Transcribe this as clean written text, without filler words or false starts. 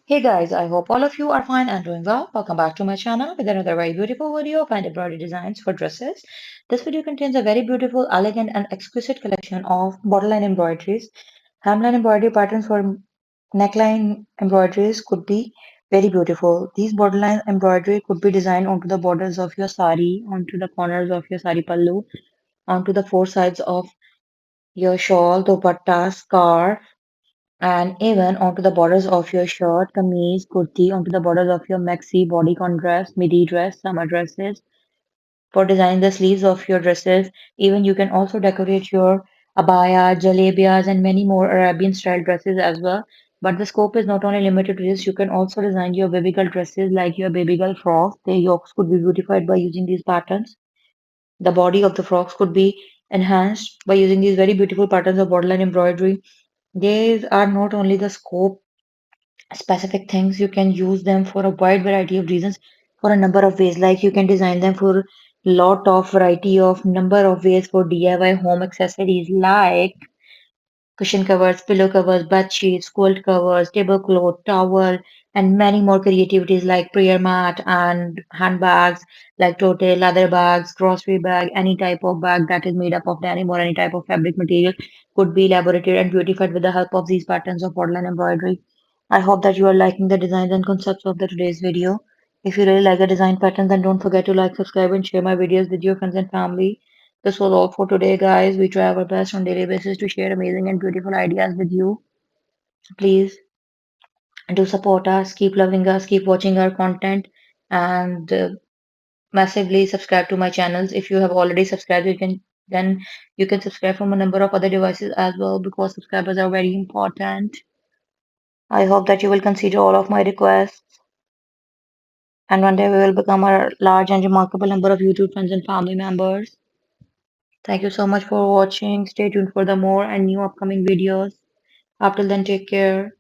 Hey guys, I hope all of you are fine and doing well. Welcome back to my channel with another very beautiful video of hand embroidery designs for dresses. This video contains a very beautiful, elegant and exquisite collection of borderline embroideries. Hemline embroidery patterns for neckline embroideries could be very beautiful. These borderline embroidery could be designed onto the borders of your sari, onto the corners of your sari pallu, onto the four sides of your shawl, dupatta, scarf, and even onto the borders of your shirt, kameez, kurti, onto the borders of your maxi, bodycon dress, midi dress, summer dresses, for designing the sleeves of your dresses. Even you can also decorate your abaya, jalebiyas, and many more Arabian style dresses as well. But the scope is not only limited to this, you can also design your baby girl dresses like your baby girl frocks. The yokes could be beautified by using these patterns. The body of the frocks could be enhanced by using these very beautiful patterns of borderline embroidery. These are not only the scope specific things, you can use them for a wide variety of reasons, for a number of ways. Like you can design them for lot of variety of number of ways for DIY home accessories like cushion covers, pillow covers, bed sheets, quilt covers, tablecloth, towel, and many more creativities like prayer mat and handbags like tote, leather bags, grocery bag, any type of bag that is made up of denim or any type of fabric material could be elaborated and beautified with the help of these patterns of borderline embroidery. I hope that you are liking the designs and concepts of the today's video. If you really like the design pattern, then don't forget to like, subscribe, and share my videos with your friends and family. This was all for today, guys. We try our best on daily basis to share amazing and beautiful ideas with you. Please do support us, keep loving us, keep watching our content, and massively subscribe to my channels. If you have already subscribed, you can subscribe from a number of other devices as well because subscribers are very important. I hope that you will consider all of my requests, and one day we will become a large and remarkable number of YouTube friends and family members. Thank you so much for watching. Stay tuned for the more and new upcoming videos. Up till then, take care.